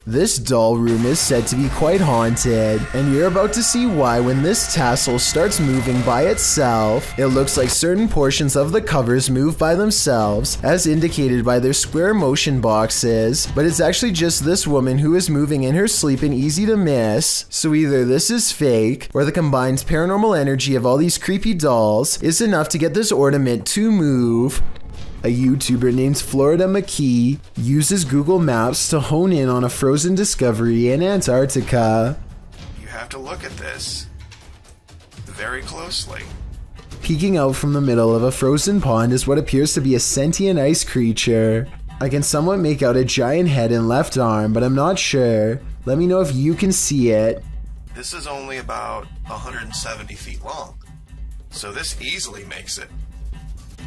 This doll room is said to be quite haunted, and you're about to see why when this tassel starts moving by itself. It looks like certain portions of the covers move by themselves, as indicated by their square motion boxes, but it's actually just this woman who is moving in her sleep and easy to miss. So either this is fake, or the combined paranormal energy of all these creepy dolls is enough to get this ornament to move. A YouTuber named Florida McKee uses Google Maps to hone in on a frozen discovery in Antarctica. You have to look at this very closely. Peeking out from the middle of a frozen pond is what appears to be a sentient ice creature. I can somewhat make out a giant head and left arm, but I'm not sure. Let me know if you can see it. This is only about 170 feet long, so this easily makes it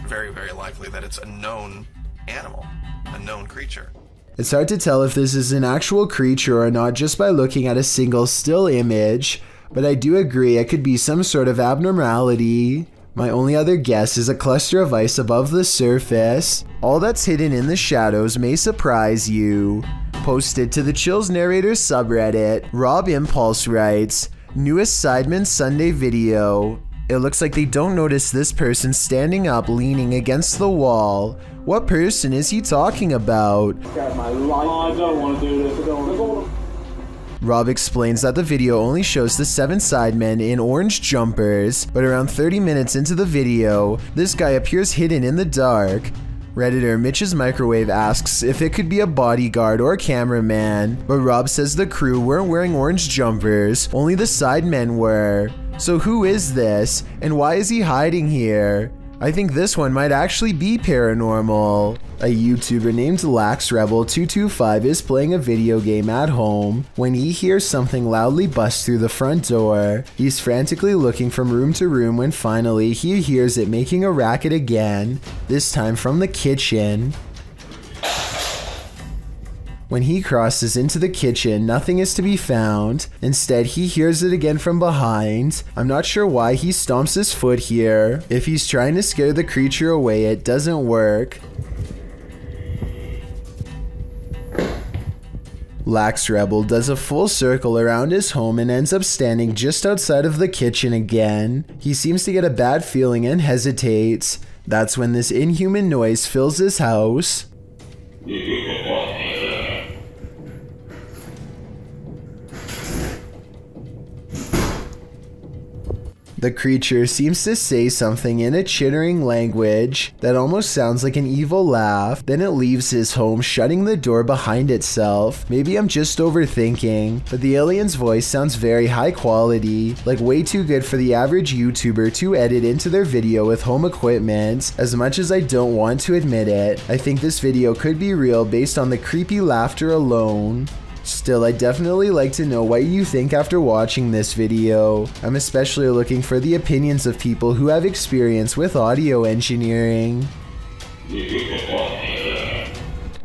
very, very likely that it's a known animal, a known creature. It's hard to tell if this is an actual creature or not just by looking at a single still image, but I do agree it could be some sort of abnormality. My only other guess is a cluster of ice above the surface. All that's hidden in the shadows may surprise you. Posted to the Chills Narrators subreddit, Rob Impulse writes, "Newest Sidemen Sunday video. It looks like they don't notice this person standing up leaning against the wall. What person is he talking about?" I don't want to do this. I don't want to. Rob explains that the video only shows the 7 sidemen in orange jumpers, but around 30 minutes into the video, this guy appears hidden in the dark. Redditor Mitch's Microwave asks if it could be a bodyguard or cameraman, but Rob says the crew weren't wearing orange jumpers, only the sidemen were. So who is this, and why is he hiding here? I think this one might actually be paranormal. A YouTuber named LaxRebel225 is playing a video game at home when he hears something loudly bust through the front door. He's frantically looking from room to room when finally he hears it making a racket again, this time from the kitchen. When he crosses into the kitchen, nothing is to be found. Instead, he hears it again from behind. I'm not sure why he stomps his foot here. If he's trying to scare the creature away, it doesn't work. LaxRebel does a full circle around his home and ends up standing just outside of the kitchen again. He seems to get a bad feeling and hesitates. That's when this inhuman noise fills his house. The creature seems to say something in a chittering language that almost sounds like an evil laugh. Then it leaves his home, shutting the door behind itself. Maybe I'm just overthinking, but the alien's voice sounds very high quality, like way too good for the average YouTuber to edit into their video with home equipment. As much as I don't want to admit it, I think this video could be real based on the creepy laughter alone. Still, I'd definitely like to know what you think after watching this video. I'm especially looking for the opinions of people who have experience with audio engineering.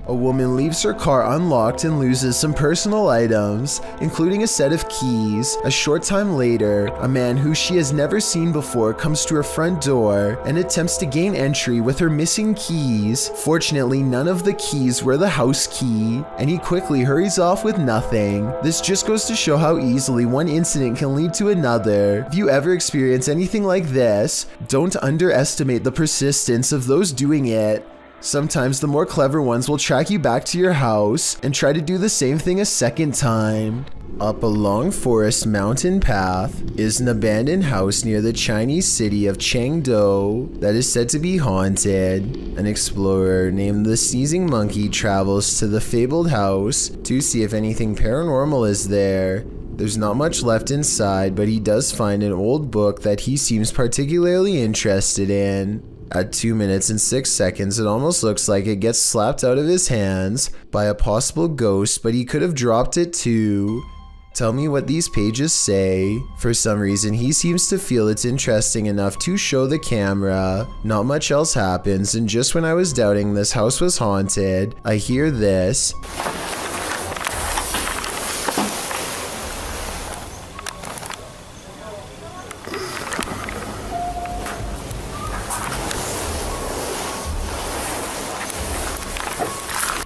A woman leaves her car unlocked and loses some personal items, including a set of keys. A short time later, a man who she has never seen before comes to her front door and attempts to gain entry with her missing keys. Fortunately, none of the keys were the house key, and he quickly hurries off with nothing. This just goes to show how easily one incident can lead to another. If you ever experience anything like this, don't underestimate the persistence of those doing it. Sometimes the more clever ones will track you back to your house and try to do the same thing a second time. Up a long forest mountain path is an abandoned house near the Chinese city of Chengdu that is said to be haunted. An explorer named the Sneezing Monkey travels to the fabled house to see if anything paranormal is there. There's not much left inside, but he does find an old book that he seems particularly interested in. At 2 minutes and 6 seconds, it almost looks like it gets slapped out of his hands by a possible ghost, but he could have dropped it too. Tell me what these pages say. For some reason, he seems to feel it's interesting enough to show the camera. Not much else happens, and just when I was doubting this house was haunted, I hear this.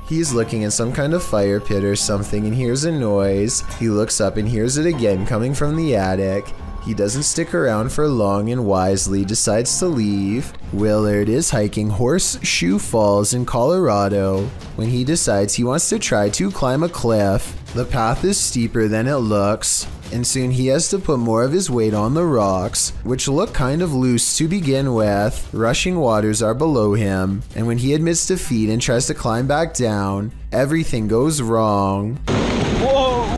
He's looking at some kind of fire pit or something and hears a noise. He looks up and hears it again coming from the attic. He doesn't stick around for long and wisely decides to leave. Willard is hiking Horseshoe Falls in Colorado when he decides he wants to try to climb a cliff. The path is steeper than it looks, and soon he has to put more of his weight on the rocks, which look kind of loose to begin with. Rushing waters are below him, and when he admits defeat and tries to climb back down, everything goes wrong.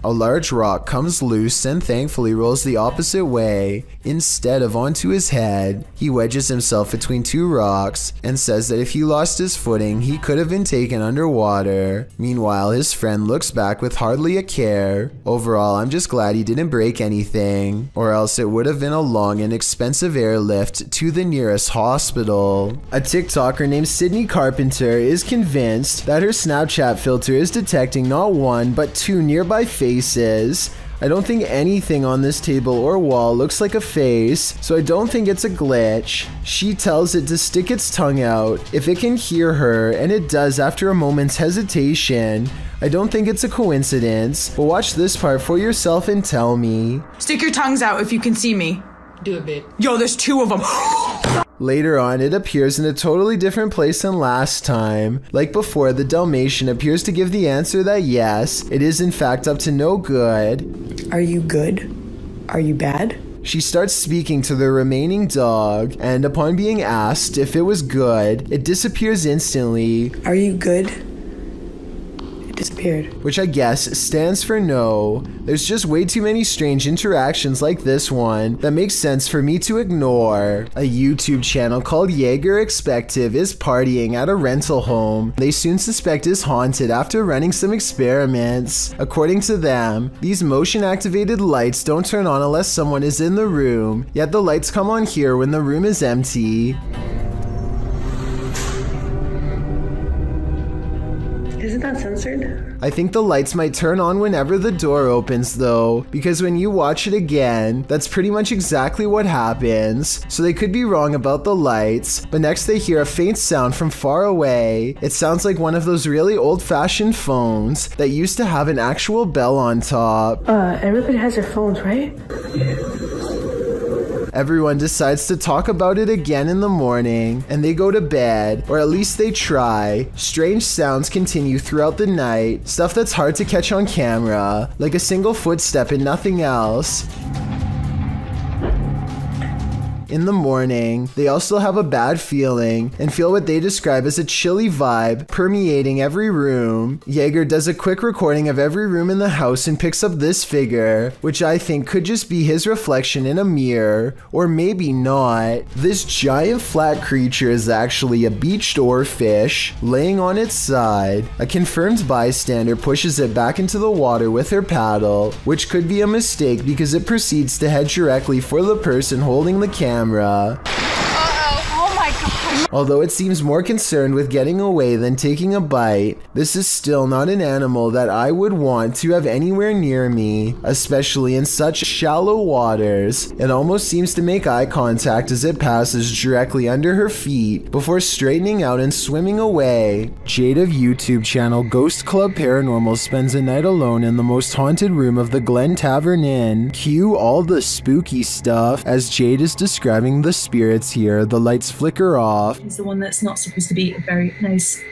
A large rock comes loose and thankfully rolls the opposite way instead of onto his head. He wedges himself between two rocks and says that if he lost his footing, he could have been taken underwater. Meanwhile, his friend looks back with hardly a care. Overall, I'm just glad he didn't break anything, or else it would have been a long and expensive airlift to the nearest hospital. A TikToker named Sydney Carpenter is convinced that her Snapchat filter is detecting not one, but two nearby faces. I don't think anything on this table or wall looks like a face, so I don't think it's a glitch. She tells it to stick its tongue out if it can hear her, and it does after a moment's hesitation. I don't think it's a coincidence, but watch this part for yourself and tell me. Stick your tongues out if you can see me. Do it, babe. Yo, there's two of them. Later on, it appears in a totally different place than last time. Like before, the Dalmatian appears to give the answer that yes, it is in fact up to no good. Are you good? Are you bad? She starts speaking to the remaining dog, and upon being asked if it was good, it disappears instantly. Are you good? Disappeared. Which I guess stands for no. There's just way too many strange interactions like this one that makes sense for me to ignore. A YouTube channel called Jaeger Expective is partying at a rental home. They soon suspect is haunted after running some experiments. According to them, these motion activated lights don't turn on unless someone is in the room, yet the lights come on here when the room is empty. Isn't that censored? I think the lights might turn on whenever the door opens though, because when you watch it again, that's pretty much exactly what happens. So they could be wrong about the lights, but next they hear a faint sound from far away. It sounds like one of those really old-fashioned phones that used to have an actual bell on top. Everybody has their phones, right? Everyone decides to talk about it again in the morning, and they go to bed, or at least they try. Strange sounds continue throughout the night, stuff that's hard to catch on camera, like a single footstep and nothing else. In the morning, they all still have a bad feeling and feel what they describe as a chilly vibe permeating every room. Jaeger does a quick recording of every room in the house and picks up this figure, which I think could just be his reflection in a mirror, or maybe not. This giant flat creature is actually a beached oarfish laying on its side. A confirmed bystander pushes it back into the water with her paddle, which could be a mistake because it proceeds to head directly for the person holding the camera. Oh my god. Although it seems more concerned with getting away than taking a bite, this is still not an animal that I would want to have anywhere near me, especially in such shallow waters. It almost seems to make eye contact as it passes directly under her feet before straightening out and swimming away. Jade of YouTube channel Ghost Club Paranormal spends a night alone in the most haunted room of the Glen Tavern Inn. Cue all the spooky stuff. As Jade is describing the spirits here, the lights flicker off. He's the one that's not supposed to be very nice.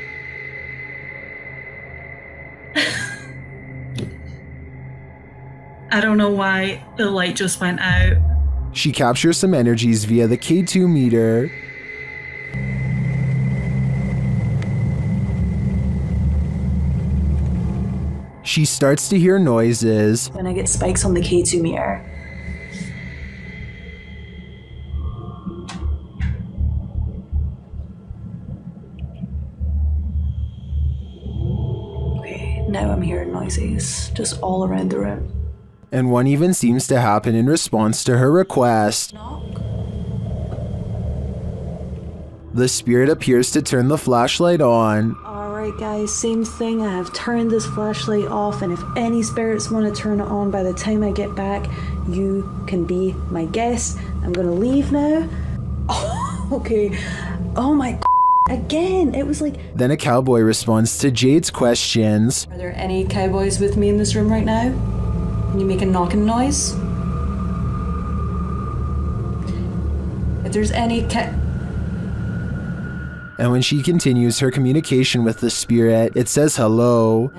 I don't know why the light just went out. She captures some energies via the K2 meter. She starts to hear noises. When I get spikes on the K2 meter. Okay, now I'm hearing noises just all around the room. And one even seems to happen in response to her request. The spirit appears to turn the flashlight on. Alright guys, same thing. I have turned this flashlight off, and if any spirits want to turn it on by the time I get back, you can be my guest. I'm gonna leave now. Oh, okay. Oh my again. It was like... Then a cowboy responds to Jade's questions. Are there any cowboys with me in this room right now? Can you make a knocking noise? If there's any And when she continues her communication with the spirit, it says hello.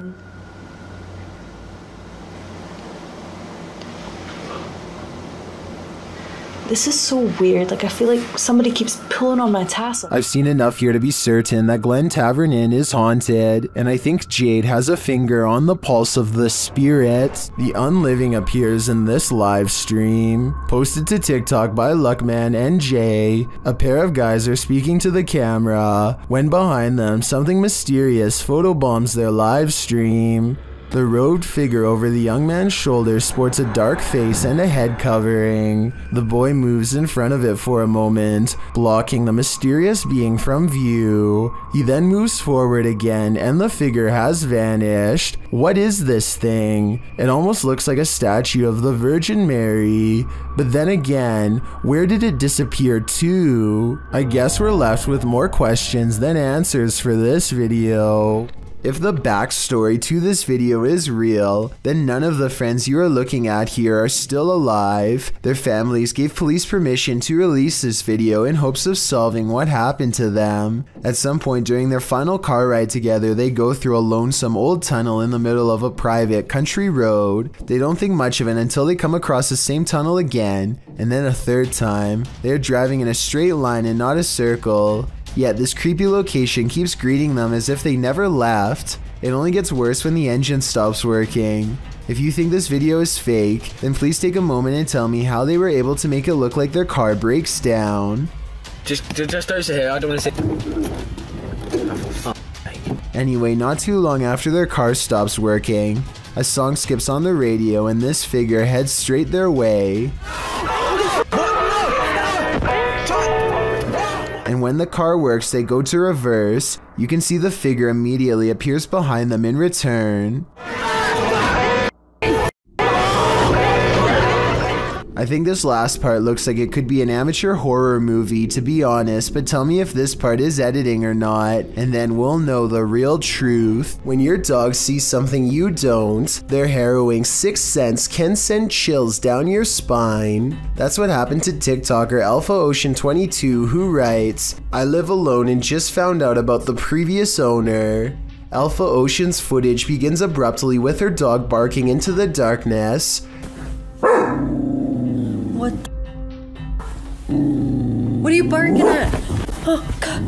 This is so weird. Like, I feel like somebody keeps pulling on my tassel. I've seen enough here to be certain that Glen Tavern Inn is haunted, and I think Jade has a finger on the pulse of the spirit. The unliving appears in this live stream, posted to TikTok by Luckman and Jay. A pair of guys are speaking to the camera, when behind them, something mysterious photobombs their live stream. The robed figure over the young man's shoulder sports a dark face and a head covering. The boy moves in front of it for a moment, blocking the mysterious being from view. He then moves forward again and the figure has vanished. What is this thing? It almost looks like a statue of the Virgin Mary. But then again, where did it disappear to? I guess we're left with more questions than answers for this video. If the backstory to this video is real, then none of the friends you are looking at here are still alive. Their families gave police permission to release this video in hopes of solving what happened to them. At some point during their final car ride together, they go through a lonesome old tunnel in the middle of a private country road. They don't think much of it until they come across the same tunnel again, and then a third time. They're driving in a straight line and not a circle. Yet this creepy location keeps greeting them as if they never left. It only gets worse when the engine stops working. If you think this video is fake, then please take a moment and tell me how they were able to make it look like their car breaks down. Just over here, I don't want to see. Anyway, not too long after their car stops working, a song skips on the radio and this figure heads straight their way. And when the car works, they go to reverse. You can see the figure immediately appears behind them in return. I think this last part looks like it could be an amateur horror movie, to be honest, but tell me if this part is editing or not, and then we'll know the real truth. When your dog sees something you don't, their harrowing sixth sense can send chills down your spine. That's what happened to TikToker Alpha Ocean 22, who writes, "I live alone and just found out about the previous owner." Alpha Ocean's footage begins abruptly with her dog barking into the darkness. What are you barking at? Oh, God.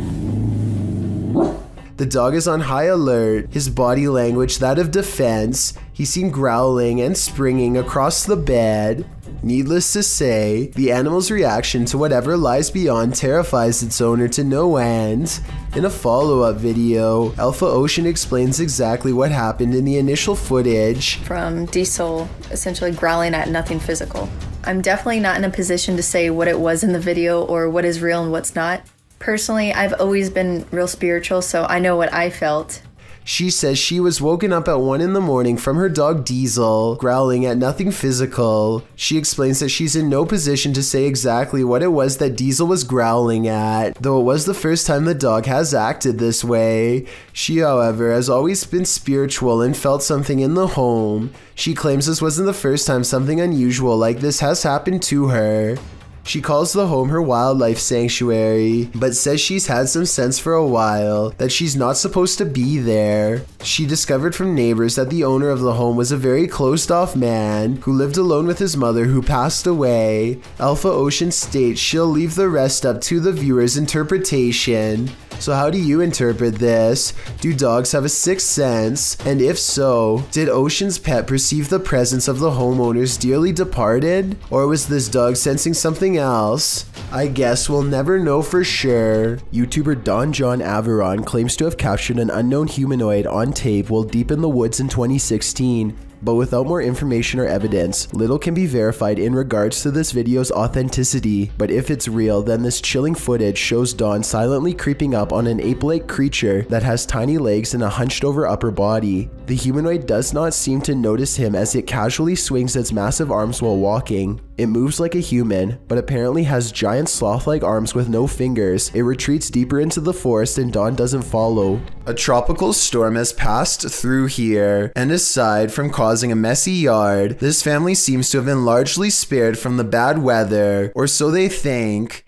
The dog is on high alert, his body language that of defense. He's seen growling and springing across the bed. Needless to say, the animal's reaction to whatever lies beyond terrifies its owner to no end. In a follow-up video, Alpha Ocean explains exactly what happened in the initial footage. From Diesel essentially growling at nothing physical. I'm definitely not in a position to say what it was in the video or what is real and what's not. Personally, I've always been real spiritual, so I know what I felt. She says she was woken up at 1 in the morning from her dog Diesel growling at nothing physical. She explains that she's in no position to say exactly what it was that Diesel was growling at, though it was the first time the dog has acted this way. She, however, has always been spiritual and felt something in the home. She claims this wasn't the first time something unusual like this has happened to her. She calls the home her wildlife sanctuary, but says she's had some sense for a while that she's not supposed to be there. She discovered from neighbors that the owner of the home was a very closed-off man who lived alone with his mother who passed away. Alpha Ocean states she'll leave the rest up to the viewer's interpretation. So how do you interpret this? Do dogs have a sixth sense? And if so, did Ocean's pet perceive the presence of the homeowner's dearly departed? Or was this dog sensing something else? I guess we'll never know for sure. YouTuber Don John Averon claims to have captured an unknown humanoid on tape while deep in the woods in 2016. But without more information or evidence, little can be verified in regards to this video's authenticity. But if it's real, then this chilling footage shows Dawn silently creeping up on an ape-like creature that has tiny legs and a hunched over upper body. The humanoid does not seem to notice him as it casually swings its massive arms while walking. It moves like a human, but apparently has giant sloth-like arms with no fingers. It retreats deeper into the forest and Dawn doesn't follow. A tropical storm has passed through here, and aside from causing a messy yard, this family seems to have been largely spared from the bad weather, or so they think.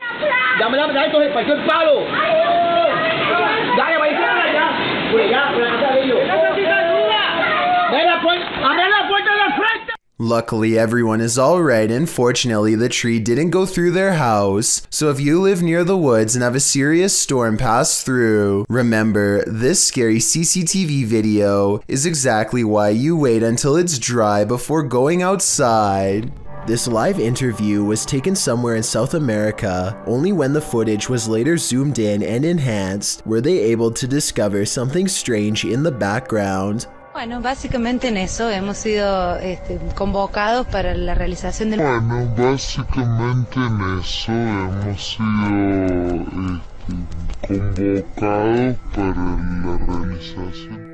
Luckily, everyone is alright, and fortunately, the tree didn't go through their house. So if you live near the woods and have a serious storm pass through, remember, this scary CCTV video is exactly why you wait until it's dry before going outside. This live interview was taken somewhere in South America. Only when the footage was later zoomed in and enhanced were they able to discover something strange in the background. Bueno, básicamente en eso hemos sido convocados para la realización del...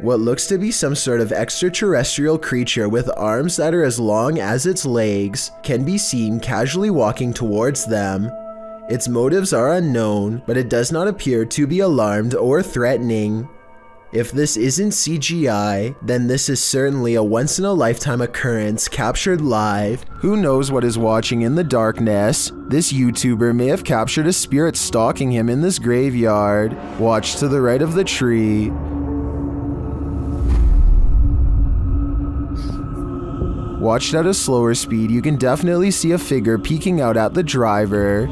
What looks to be some sort of extraterrestrial creature with arms that are as long as its legs can be seen casually walking towards them. Its motives are unknown, but it does not appear to be alarmed or threatening. If this isn't CGI, then this is certainly a once-in-a-lifetime occurrence captured live. Who knows what is watching in the darkness? This YouTuber may have captured a spirit stalking him in this graveyard. Watch to the right of the tree. Watched at a slower speed, you can definitely see a figure peeking out at the driver.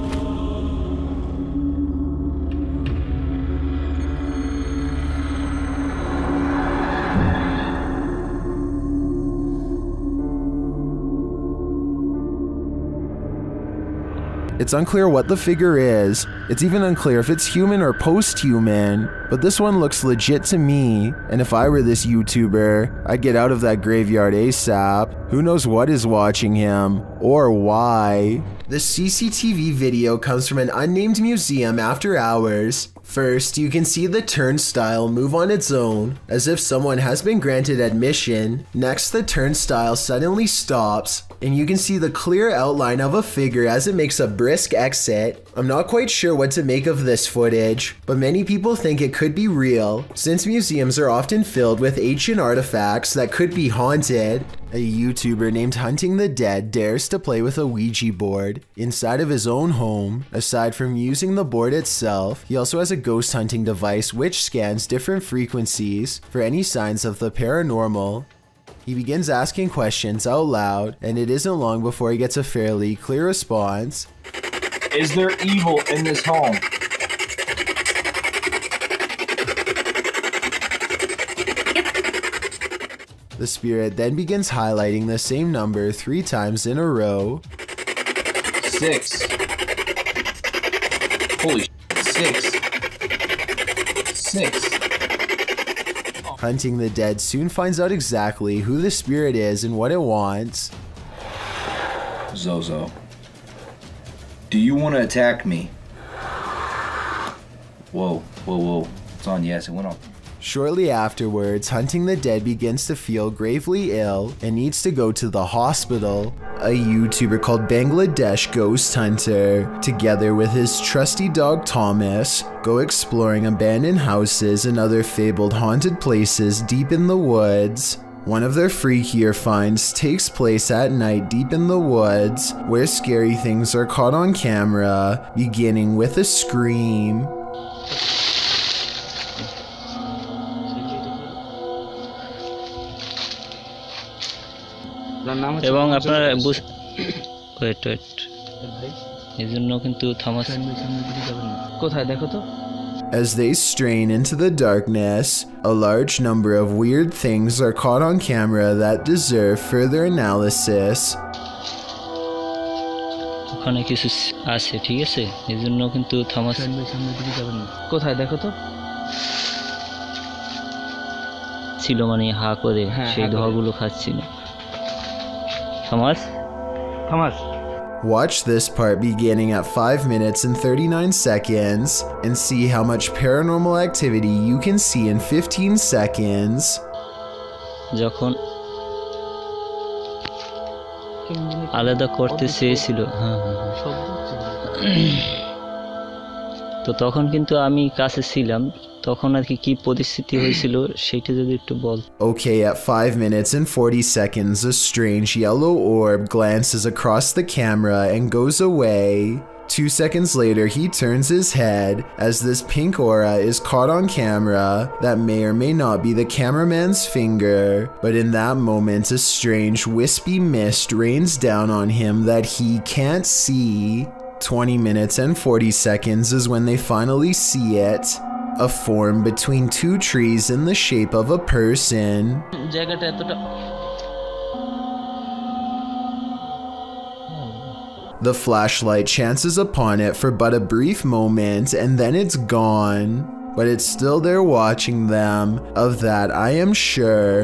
It's unclear what the figure is. It's even unclear if it's human or post-human, but this one looks legit to me, and if I were this YouTuber, I'd get out of that graveyard ASAP. Who knows what is watching him, or why? The CCTV video comes from an unnamed museum after hours. First, you can see the turnstile move on its own, as if someone has been granted admission. Next, the turnstile suddenly stops, and you can see the clear outline of a figure as it makes a brisk exit. I'm not quite sure what to make of this footage, but many people think it could be real, since museums are often filled with ancient artifacts that could be haunted. A YouTuber named Hunting the Dead dares to play with a Ouija board inside of his own home. Aside from using the board itself, he also has a ghost hunting device which scans different frequencies for any signs of the paranormal. He begins asking questions out loud, and it isn't long before he gets a fairly clear response. Is there evil in this home? The spirit then begins highlighting the same number 3 times in a row. 6. Holy shit, 6. 6. Hunting the Dead soon finds out exactly who the spirit is and what it wants. Zozo, do you want to attack me? Whoa, whoa, whoa. It's on, yes, it went off. Shortly afterwards, Hunting the Dead begins to feel gravely ill and needs to go to the hospital. A YouTuber called Bangladesh Ghost Hunter, together with his trusty dog Thomas, go exploring abandoned houses and other fabled haunted places deep in the woods. One of their freakier finds takes place at night deep in the woods, where scary things are caught on camera, beginning with a scream. এবং আপনার wait এই জন্য কিন্তু Thomas কোথায় দেখো তো। As they strain into the darkness, a large number of weird things are caught on camera that deserve further analysis. ওখানে কিছু আছে, ঠিক আছে, এই জন্য কিন্তু থমাস কোথায় দেখো তো ছিল, মানে হা করে সেই ধোঁয়াগুলো খাচ্ছিল। Thomas? Thomas. Watch this part beginning at 5 minutes and 39 seconds and see how much paranormal activity you can see in 15 seconds. যখন আলাদা করতে চেয়েছিল তো তখন কিন্তু আমি কাছে ছিলাম তখন আর কি পরিস্থিতি হয়েছিল সেটা যদি একটু বল Okay, at 5 minutes and 40 seconds, a strange yellow orb glances across the camera and goes away. 2 seconds later, he turns his head as this pink aura is caught on camera that may or may not be the cameraman's finger, but in that moment, a strange wispy mist rains down on him that he can't see. 20 minutes and 40 seconds is when they finally see it. A form between two trees in the shape of a person. The flashlight chances upon it for but a brief moment and then it's gone. But it's still there watching them, of that I am sure.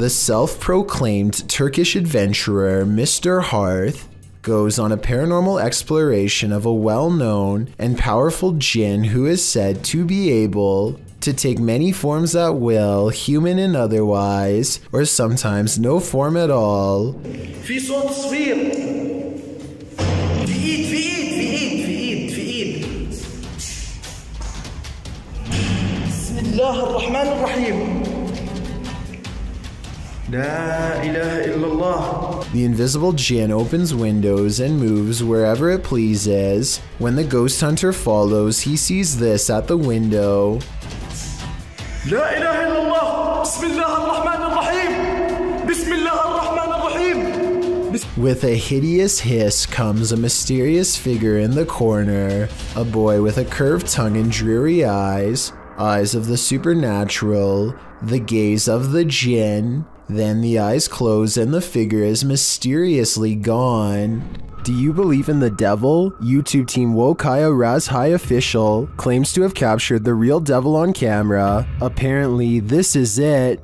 The self-proclaimed Turkish adventurer Mr. Hearth goes on a paranormal exploration of a well-known and powerful jinn who is said to be able to take many forms at will, human and otherwise, or sometimes no form at all. في صوت صفير في ايد بسم الله الرحمن الرحيم لا إله إلا الله. The invisible jinn opens windows and moves wherever it pleases. When the ghost hunter follows, he sees this at the window. لا إله إلا الله. بسم الله الرحمن الرحيم. بسم الله الرحمن الرحيم. With a hideous hiss comes a mysterious figure in the corner, a boy with a curved tongue and dreary eyes of the supernatural, the gaze of the jinn. Then the eyes close and the figure is mysteriously gone. Do you believe in the devil? YouTube team Wokaya Razhai official claims to have captured the real devil on camera. Apparently, this is it.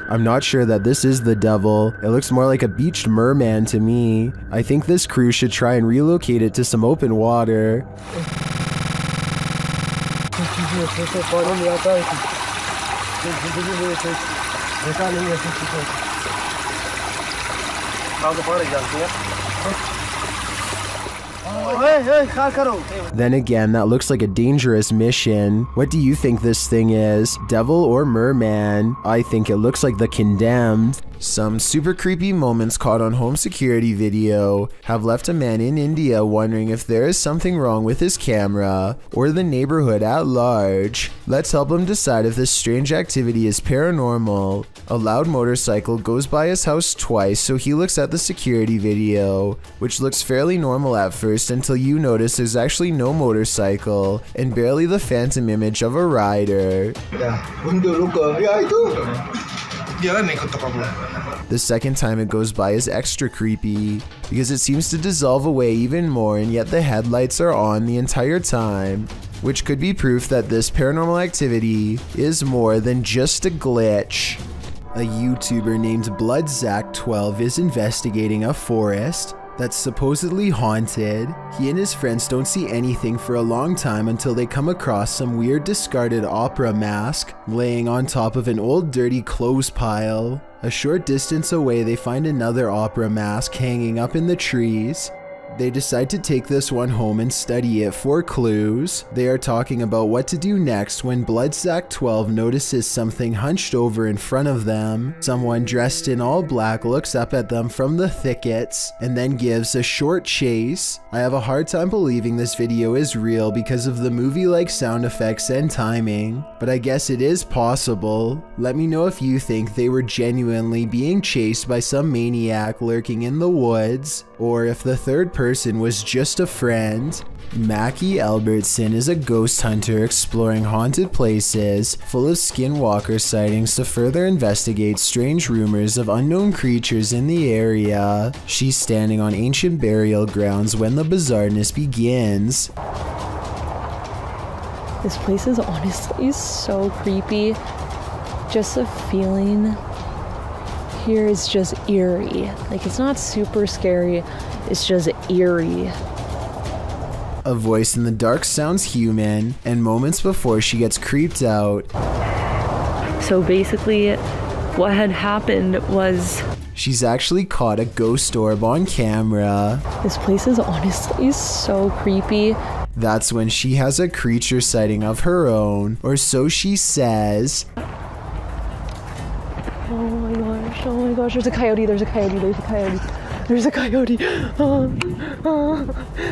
I'm not sure that this is the devil. It looks more like a beached merman to me. I think this crew should try and relocate it to some open water. Then again, that looks like a dangerous mission. What do you think this thing is? Devil or merman? I think it looks like the Condemned. Some super creepy moments caught on home security video have left a man in India wondering if there is something wrong with his camera or the neighborhood at large. Let's help him decide if this strange activity is paranormal. A loud motorcycle goes by his house twice, so he looks at the security video, which looks fairly normal at first until you notice there's actually no motorcycle and barely the phantom image of a rider. The second time it goes by is extra creepy, because it seems to dissolve away even more and yet the headlights are on the entire time, which could be proof that this paranormal activity is more than just a glitch. A YouTuber named Bloodzack12 is investigating a forest that's supposedly haunted. He and his friends don't see anything for a long time until they come across some weird discarded opera mask laying on top of an old dirty clothes pile. A short distance away they find another opera mask hanging up in the trees. They decide to take this one home and study it for clues. They are talking about what to do next when Bloodzack12 notices something hunched over in front of them. Someone dressed in all black looks up at them from the thickets and then gives a short chase. I have a hard time believing this video is real because of the movie-like sound effects and timing, but I guess it is possible. Let me know if you think they were genuinely being chased by some maniac lurking in the woods, or if the third person was just a friend. Mackie Albertson is a ghost hunter exploring haunted places full of skinwalker sightings to further investigate strange rumors of unknown creatures in the area. She's standing on ancient burial grounds when the bizarreness begins. This place is honestly so creepy. Just a feeling here is just eerie. Like, it's not super scary, it's just eerie. A voice in the dark sounds human, and moments before she gets creeped out. So basically, what had happened was... she's actually caught a ghost orb on camera. This place is honestly so creepy. That's when she has a creature sighting of her own, or so she says. Oh my gosh, there's a coyote, there's a coyote, there's a coyote. There's a coyote.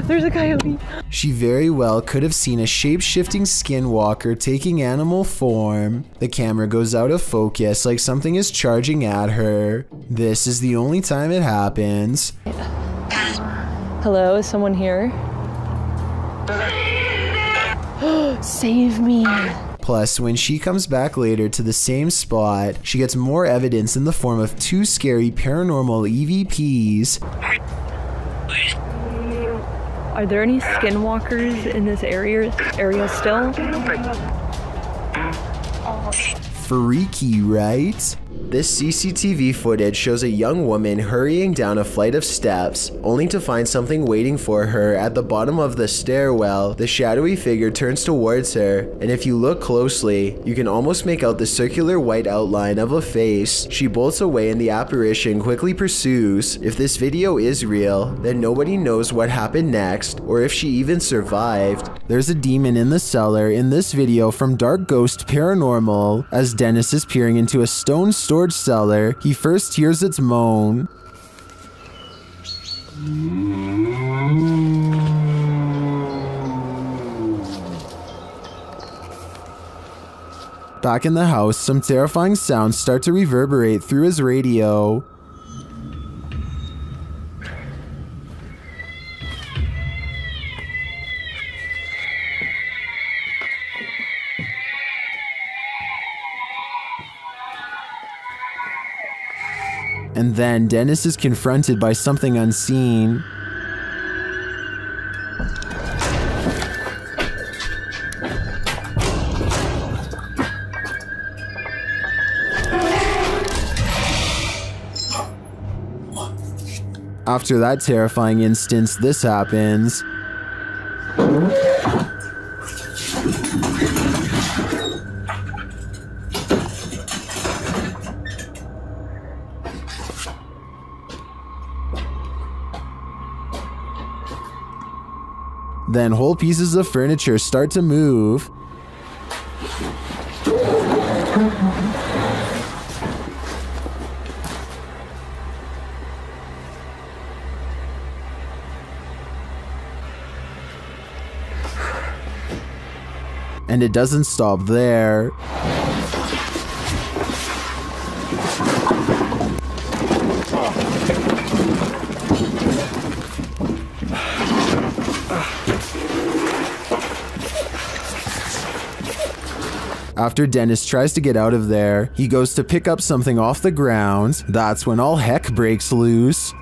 There's a coyote. She very well could have seen a shape-shifting skinwalker taking animal form. The camera goes out of focus like something is charging at her. This is the only time it happens. Hello, is someone here? Save me. Plus, when she comes back later to the same spot, she gets more evidence in the form of 2 scary paranormal EVPs. Are there any skinwalkers in this area still? Freaky, right? This CCTV footage shows a young woman hurrying down a flight of steps, only to find something waiting for her at the bottom of the stairwell. The shadowy figure turns towards her, and if you look closely, you can almost make out the circular white outline of a face. She bolts away and the apparition quickly pursues. If this video is real, then nobody knows what happened next, or if she even survived. There's a demon in the cellar in this video from Dark Ghost Paranormal. As Dennis is peering into a stone storage cellar, he first hears its moan. Back in the house, some terrifying sounds start to reverberate through his radio. And then Dennis is confronted by something unseen. After that terrifying instance, this happens. Then whole pieces of furniture start to move. And it doesn't stop there. After Dennis tries to get out of there, he goes to pick up something off the ground. That's when all heck breaks loose.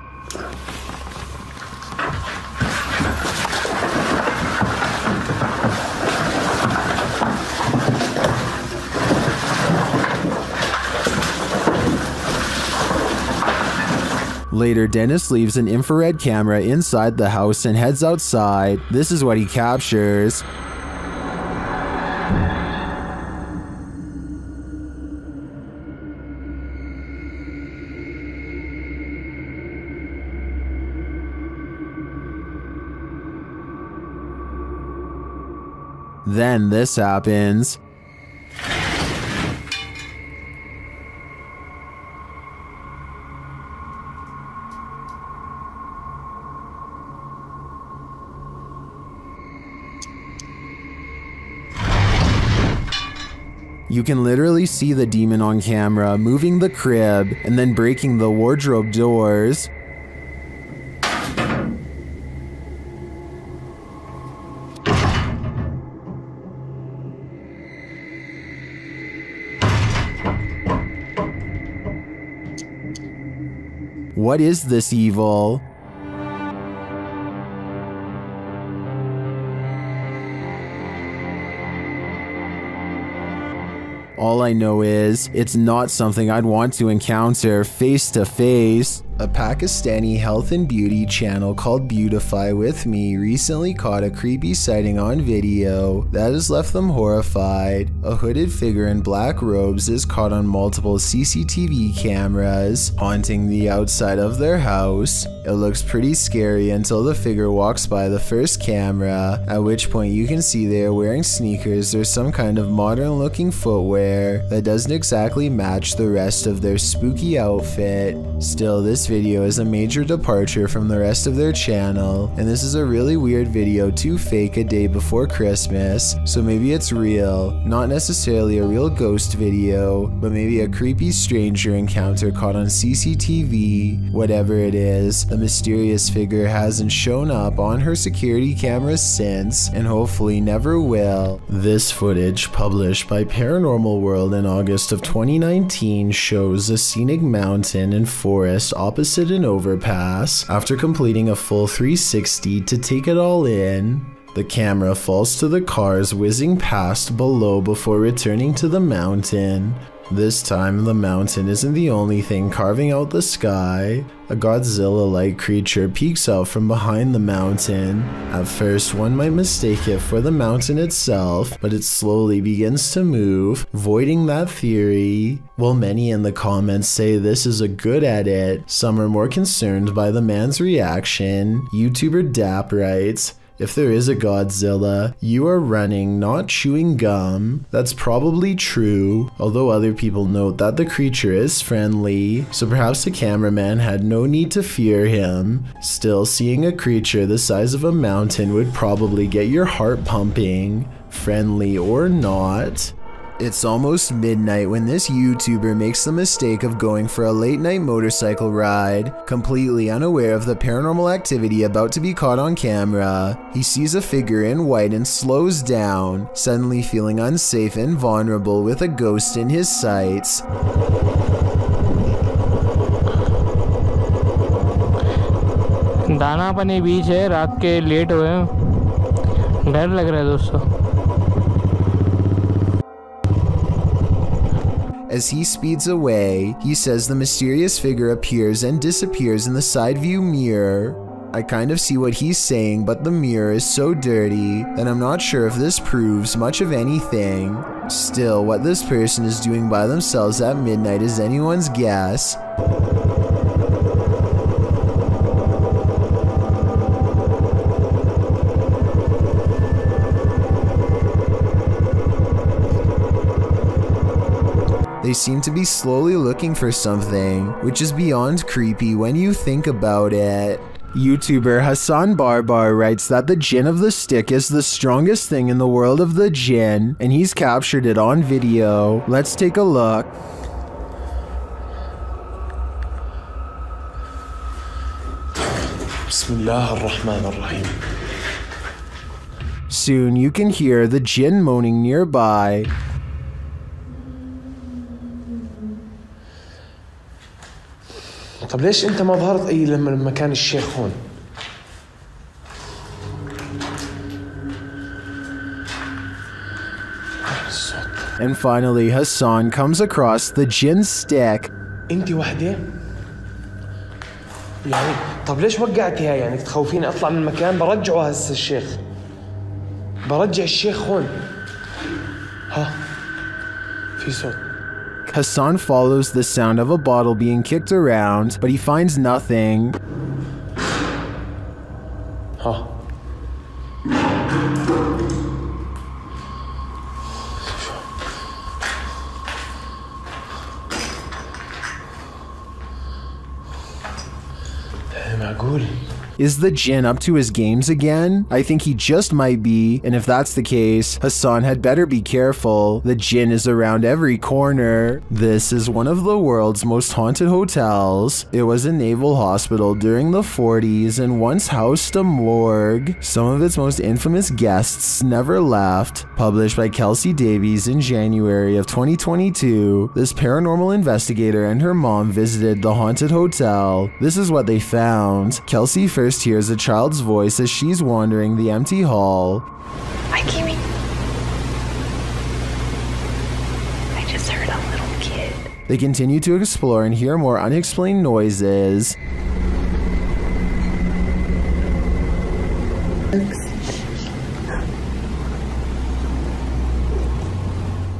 Later, Dennis leaves an infrared camera inside the house and heads outside. This is what he captures. Then this happens. You can literally see the demon on camera moving the crib and then breaking the wardrobe doors. What is this evil? All I know is, it's not something I'd want to encounter face to face. A Pakistani health and beauty channel called Beautify With Me recently caught a creepy sighting on video that has left them horrified. A hooded figure in black robes is caught on multiple CCTV cameras, haunting the outside of their house. It looks pretty scary until the figure walks by the first camera, at which point you can see they are wearing sneakers or some kind of modern looking footwear that doesn't exactly match the rest of their spooky outfit. Still, this video is a major departure from the rest of their channel, and this is a really weird video to fake a day before Christmas, so maybe it's real, not necessarily a real ghost video, but maybe a creepy stranger encounter caught on CCTV. Whatever it is, the mysterious figure hasn't shown up on her security cameras since, and hopefully never will. This footage, published by Paranormal World in August of 2019, shows a scenic mountain and forest opposite an overpass. After completing a full 360 to take it all in, the camera falls to the cars whizzing past below before returning to the mountain. This time, the mountain isn't the only thing carving out the sky. A Godzilla-like creature peeks out from behind the mountain. At first, one might mistake it for the mountain itself, but it slowly begins to move, voiding that theory. While many in the comments say this is a good edit, some are more concerned by the man's reaction. YouTuber Dap writes, "If there is a Godzilla, you are running, not chewing gum." That's probably true, although other people note that the creature is friendly, so perhaps the cameraman had no need to fear him. Still, seeing a creature the size of a mountain would probably get your heart pumping, friendly or not. It's almost midnight when this YouTuber makes the mistake of going for a late night motorcycle ride, completely unaware of the paranormal activity about to be caught on camera. He sees a figure in white and slows down, suddenly feeling unsafe and vulnerable with a ghost in his sights. दाना पानी बीच है, रात के late हुए हैं, डर लग रहा है दोस्तों। As he speeds away, he says the mysterious figure appears and disappears in the side view mirror. I kind of see what he's saying, but the mirror is so dirty that I'm not sure if this proves much of anything. Still, what this person is doing by themselves at midnight is anyone's guess. They seem to be slowly looking for something, which is beyond creepy when you think about it. YouTuber Hassan Barbar writes that the jinn of the stick is the strongest thing in the world of the jinn, and he's captured it on video. Let's take a look. Bismillahirrahmanirrahim. Soon you can hear the jinn moaning nearby. طب ليش انت ما ظهرت اي لما كان الشيخ هون؟ And finally, Hassan comes across the jinn stick. انت وحده؟ يعني طب ليش وقعتيها؟ يعني تخوفيني اطلع من المكان؟ برجعه هسه الشيخ. برجع الشيخ هون. ها في صوت. Hassan follows the sound of a bottle being kicked around, but he finds nothing. Huh. معقول. Is the jinn up to his games again? I think he just might be, and if that's the case, Hassan had better be careful. The jinn is around every corner. This is one of the world's most haunted hotels. It was a naval hospital during the 40s and once housed a morgue. Some of its most infamous guests never left. Published by Kelsey Davies in January of 2022, this paranormal investigator and her mom visited the haunted hotel. This is what they found. Kelsey first hears a child's voice as she's wandering the empty hall. Hi, Kimi. I They continue to explore and hear more unexplained noises.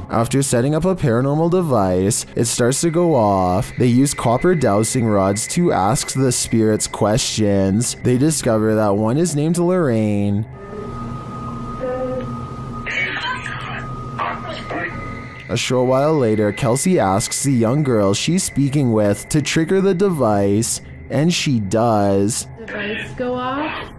After setting up a paranormal device, it starts to go off. They use copper dowsing rods to ask the spirits questions. They discover that one is named Lorraine. A short while later, Kelsey asks the young girl she's speaking with to trigger the device, and she does. Device go off?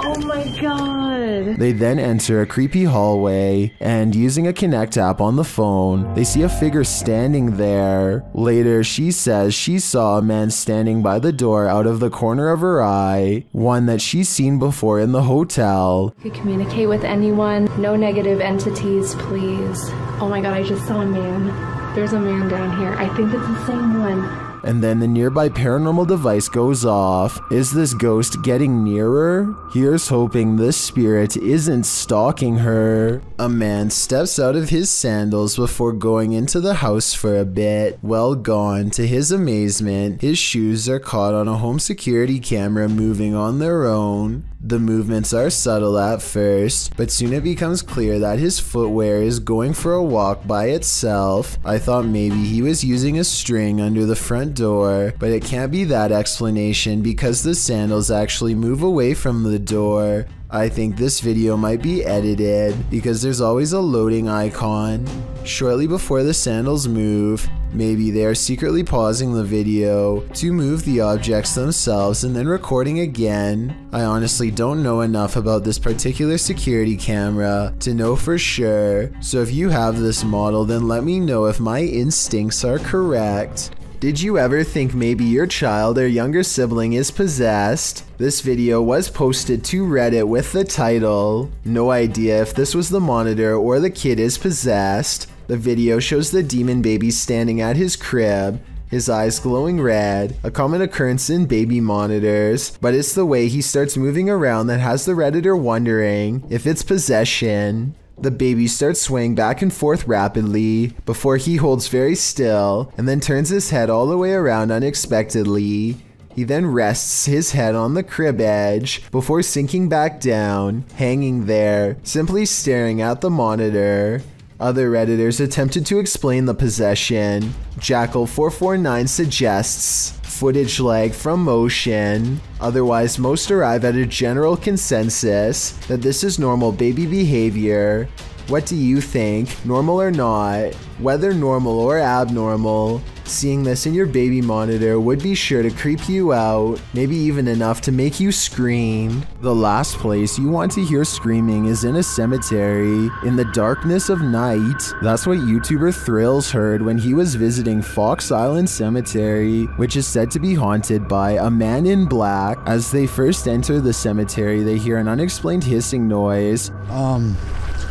Oh my god. They then enter a creepy hallway, and using a Connect app on the phone, they see a figure standing there. Later, she says she saw a man standing by the door out of the corner of her eye, one that she's seen before in the hotel. Could communicate with anyone. No negative entities, please. Oh my god, I just saw a man. There's a man down here. I think it's the same one. And then the nearby paranormal device goes off. Is this ghost getting nearer? Here's hoping this spirit isn't stalking her. A man steps out of his sandals before going into the house for a bit. Well gone. To his amazement, his shoes are caught on a home security camera moving on their own. The movements are subtle at first, but soon it becomes clear that his footwear is going for a walk by itself. I thought maybe he was using a string under the front door, but it can't be that explanation because the sandals actually move away from the door. I think this video might be edited because there's always a loading icon. Shortly before the sandals move, maybe they are secretly pausing the video to move the objects themselves and then recording again. I honestly don't know enough about this particular security camera to know for sure, so if you have this model, then let me know if my instincts are correct. Did you ever think maybe your child or younger sibling is possessed? This video was posted to Reddit with the title, "No idea if this was the monitor or the kid is possessed." The video shows the demon baby standing at his crib, his eyes glowing red, a common occurrence in baby monitors, but it's the way he starts moving around that has the Redditor wondering if it's possession. The baby starts swaying back and forth rapidly before he holds very still and then turns his head all the way around unexpectedly. He then rests his head on the crib edge before sinking back down, hanging there, simply staring at the monitor. Other Redditors attempted to explain the possession. Jackal449 suggests footage lag from motion. Otherwise, most arrive at a general consensus that this is normal baby behavior. What do you think? Normal or not? Whether normal or abnormal, seeing this in your baby monitor would be sure to creep you out, maybe even enough to make you scream. The last place you want to hear screaming is in a cemetery, in the darkness of night. That's what YouTuber Thrills heard when he was visiting Fox Island Cemetery, which is said to be haunted by a man in black. As they first enter the cemetery, they hear an unexplained hissing noise.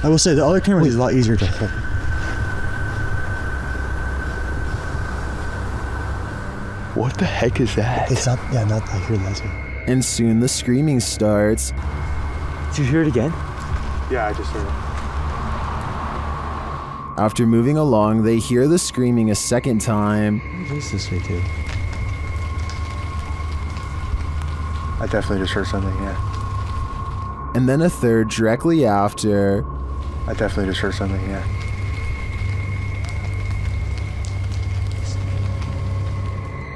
I will say the other camera is a lot easier to hold. What the heck is that? It's not, yeah, not, I hear that too. And soon the screaming starts. Did you hear it again? Yeah, I just heard it. After moving along, they hear the screaming a second time. What is this right there? I definitely just heard something, yeah. And then a third directly after. I definitely just heard something, yeah.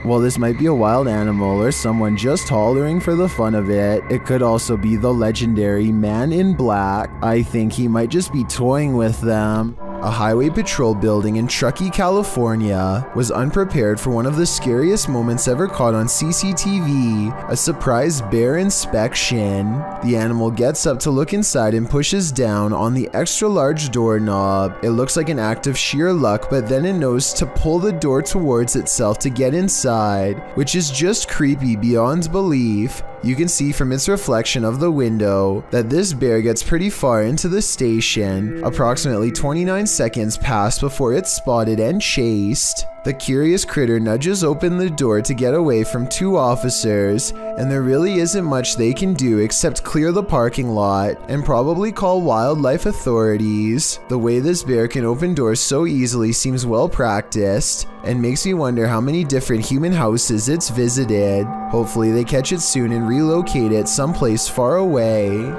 While this might be a wild animal or someone just hollering for the fun of it, it could also be the legendary Man in Black. I think he might just be toying with them. A highway patrol building in Truckee, California was unprepared for one of the scariest moments ever caught on CCTV, a surprise bear inspection. The animal gets up to look inside and pushes down on the extra large doorknob. It looks like an act of sheer luck, but then it knows to pull the door towards itself to get inside, which is just creepy beyond belief. You can see from its reflection of the window that this bear gets pretty far into the station. Approximately 29 seconds pass before it's spotted and chased. The curious critter nudges open the door to get away from 2 officers, and there really isn't much they can do except clear the parking lot and probably call wildlife authorities. The way this bear can open doors so easily seems well practiced and makes me wonder how many different human houses it's visited. Hopefully they catch it soon and relocate it someplace far away.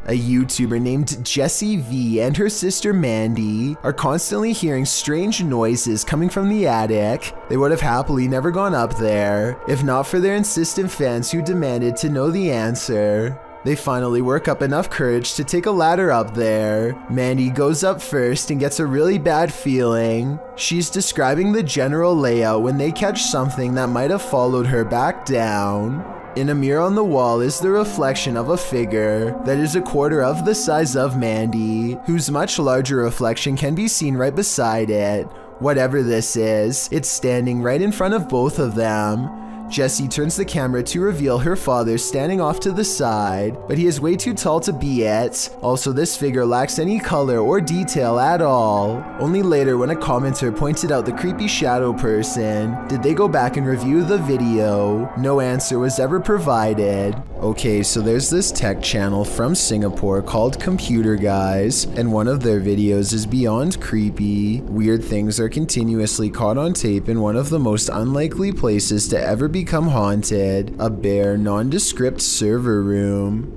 A YouTuber named Jessie V and her sister Mandy are constantly hearing strange noises coming from the attic. They would have happily never gone up there, if not for their insistent fans who demanded to know the answer. They finally work up enough courage to take a ladder up there. Mandy goes up first and gets a really bad feeling. She's describing the general layout when they catch something that might have followed her back down. In a mirror on the wall is the reflection of a figure that is a quarter of the size of Mandy, whose much larger reflection can be seen right beside it. Whatever this is, it's standing right in front of both of them. Jessie turns the camera to reveal her father standing off to the side, but he is way too tall to be it. Also, this figure lacks any color or detail at all. Only later, when a commenter pointed out the creepy shadow person, did they go back and review the video. No answer was ever provided. Okay, so there's this tech channel from Singapore called Computer Guys, and one of their videos is beyond creepy. Weird things are continuously caught on tape in one of the most unlikely places to ever become haunted, a bare, nondescript server room.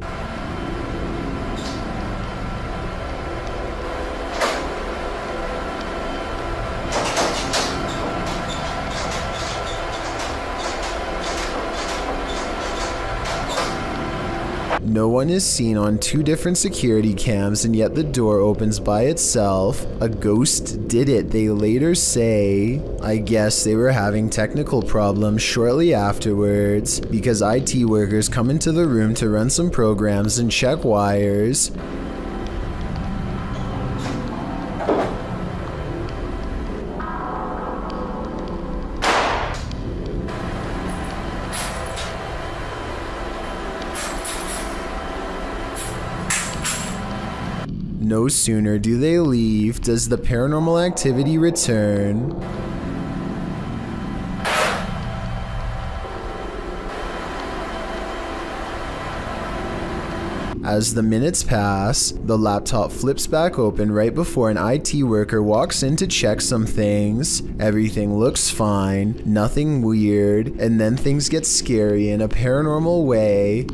No one is seen on 2 different security cams, and yet the door opens by itself. A ghost did it, they later say. I guess they were having technical problems shortly afterwards, because IT workers come into the room to run some programs and check wires. No sooner do they leave does the paranormal activity return. As the minutes pass, the laptop flips back open right before an IT worker walks in to check some things. Everything looks fine, nothing weird, and then things get scary in a paranormal way.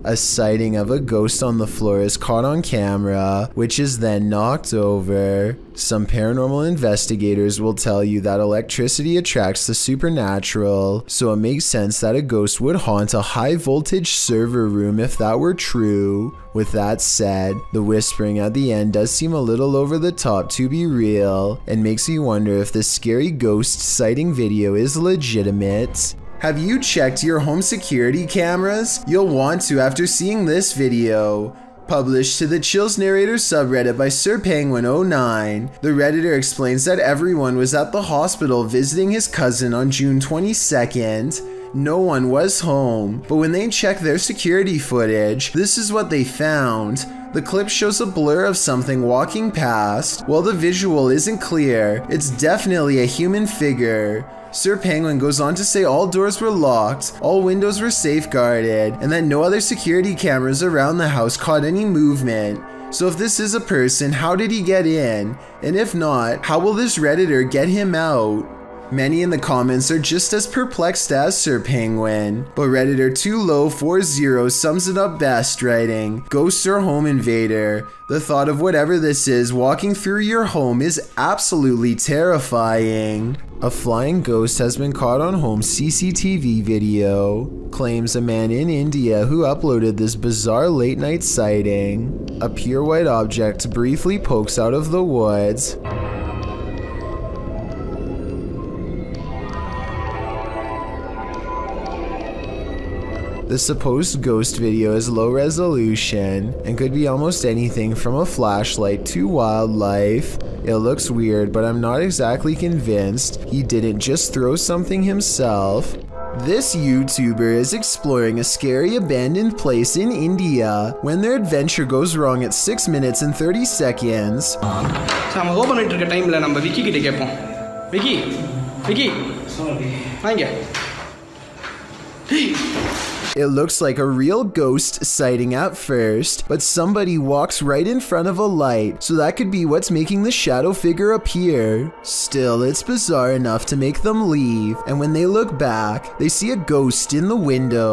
A sighting of a ghost on the floor is caught on camera, which is then knocked over. Some paranormal investigators will tell you that electricity attracts the supernatural, so it makes sense that a ghost would haunt a high voltage server room if that were true. With that said, the whispering at the end does seem a little over the top to be real, and makes me wonder if this scary ghost sighting video is legitimate. Have you checked your home security cameras? You'll want to after seeing this video. Published to the Chills Narrator subreddit by SirPenguin09, the Redditor explains that everyone was at the hospital visiting his cousin on June 22nd. No one was home, but when they checked their security footage, this is what they found. The clip shows a blur of something walking past. While the visual isn't clear, it's definitely a human figure. Sir Penguin goes on to say all doors were locked, all windows were safeguarded, and that no other security cameras around the house caught any movement. So if this is a person, how did he get in? And if not, how will this Redditor get him out? Many in the comments are just as perplexed as Sir Penguin, but Redditor 2low40 sums it up best, writing, "Ghosts are home invader. The thought of whatever this is walking through your home is absolutely terrifying." A flying ghost has been caught on home CCTV video, claims a man in India who uploaded this bizarre late night sighting. A pure white object briefly pokes out of the woods. The supposed ghost video is low resolution and could be almost anything from a flashlight to wildlife. It looks weird, but I'm not exactly convinced he didn't just throw something himself. This YouTuber is exploring a scary abandoned place in India when their adventure goes wrong at 6 minutes and 30 seconds. நம்ம open பண்ணிட்டு இருக்க டைம்ல நம்ம விக்கி கிட்ட கேட்போம். விக்கி வாங்க. It looks like a real ghost sighting at first, but somebody walks right in front of a light, so that could be what's making the shadow figure appear. Still, it's bizarre enough to make them leave, and when they look back, they see a ghost in the window.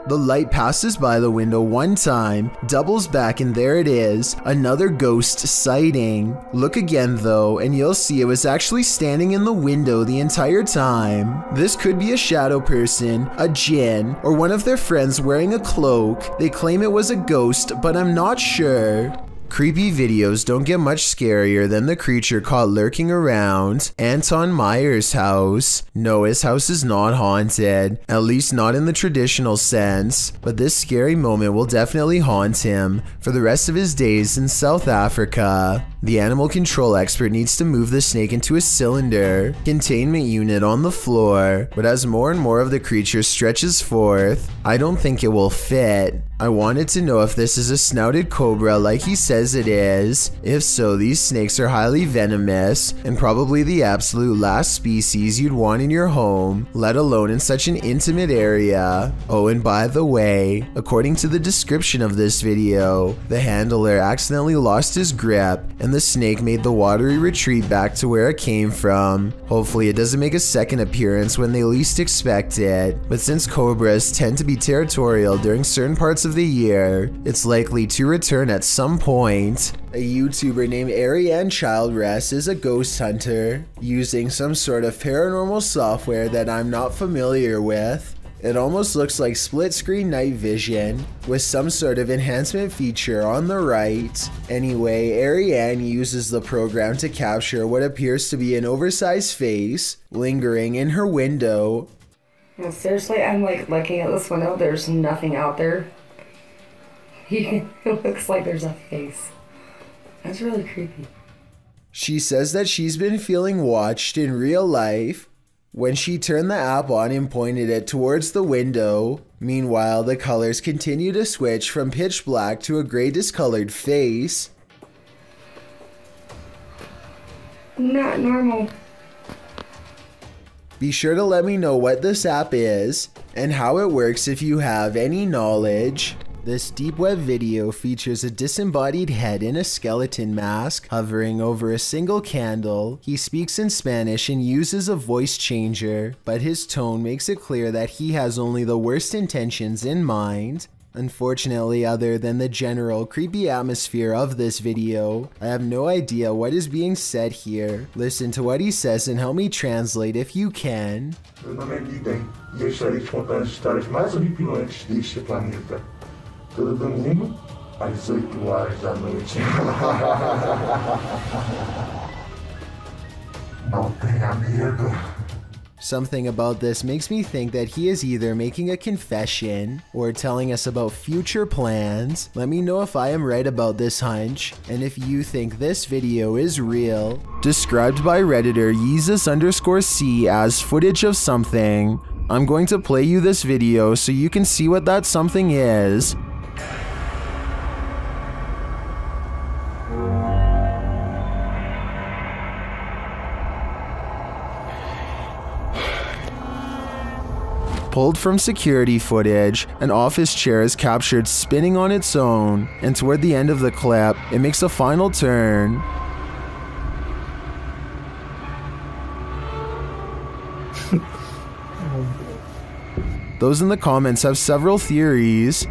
The light passes by the window one time, doubles back, and there it is, another ghost sighting. Look again though, and you'll see it was actually standing in the window the entire time. This could be a shadow person, a jinn, or one of their friends wearing a cloak. They claim it was a ghost, but I'm not sure. Creepy videos don't get much scarier than the creature caught lurking around Anton Meyer's house. No, his house is not haunted, at least not in the traditional sense, but this scary moment will definitely haunt him for the rest of his days in South Africa. The animal control expert needs to move the snake into a cylinder containment unit on the floor, but as more and more of the creature stretches forth, I don't think it will fit. I wanted to know if this is a snouted cobra like he says it is. If so, these snakes are highly venomous and probably the absolute last species you'd want in your home, let alone in such an intimate area. Oh, and by the way, according to the description of this video, the handler accidentally lost his grip and the snake made the watery retreat back to where it came from. Hopefully it doesn't make a second appearance when they least expect it, but since cobras tend to be territorial during certain parts of the year, it's likely to return at some point. A YouTuber named eerie is a ghost hunter using some sort of paranormal software that I'm not familiar with. It almost looks like split-screen night vision with some sort of enhancement feature on the right. Anyway, Ariane uses the program to capture what appears to be an oversized face lingering in her window. No, seriously, I'm like looking at this window, there's nothing out there. It looks like there's a face. That's really creepy. She says that she's been feeling watched in real life when she turned the app on and pointed it towards the window. Meanwhile, the colors continue to switch from pitch black to a gray discolored face. Not normal. Be sure to let me know what this app is and how it works if you have any knowledge. This deep web video features a disembodied head in a skeleton mask hovering over a single candle. He speaks in Spanish and uses a voice changer, but his tone makes it clear that he has only the worst intentions in mind. Unfortunately, other than the general creepy atmosphere of this video, I have no idea what is being said here. Listen to what he says and help me translate if you can. Todo domingo, às 8h Não tenha medo. Something about this makes me think that he is either making a confession or telling us about future plans. Let me know if I am right about this hunch, and if you think this video is real. Described by Redditor Yeezus_C as footage of something. I'm going to play you this video so you can see what that something is. Pulled from security footage, an office chair is captured spinning on its own, and toward the end of the clip, it makes a final turn. Those in the comments have several theories.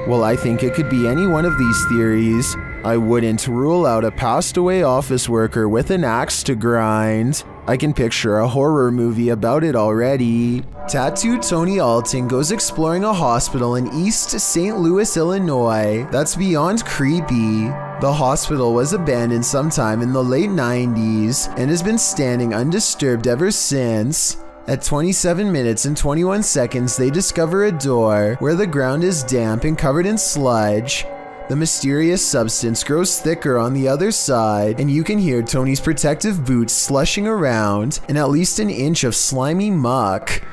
Well, I think it could be any one of these theories. I wouldn't rule out a passed away office worker with an axe to grind. I can picture a horror movie about it already. Tattooed Tony Alton goes exploring a hospital in East St. Louis, Illinois. That's beyond creepy. The hospital was abandoned sometime in the late 90s and has been standing undisturbed ever since. At 27 minutes and 21 seconds, they discover a door where the ground is damp and covered in sludge. The mysterious substance grows thicker on the other side, and you can hear Tony's protective boots slushing around in at least an inch of slimy muck.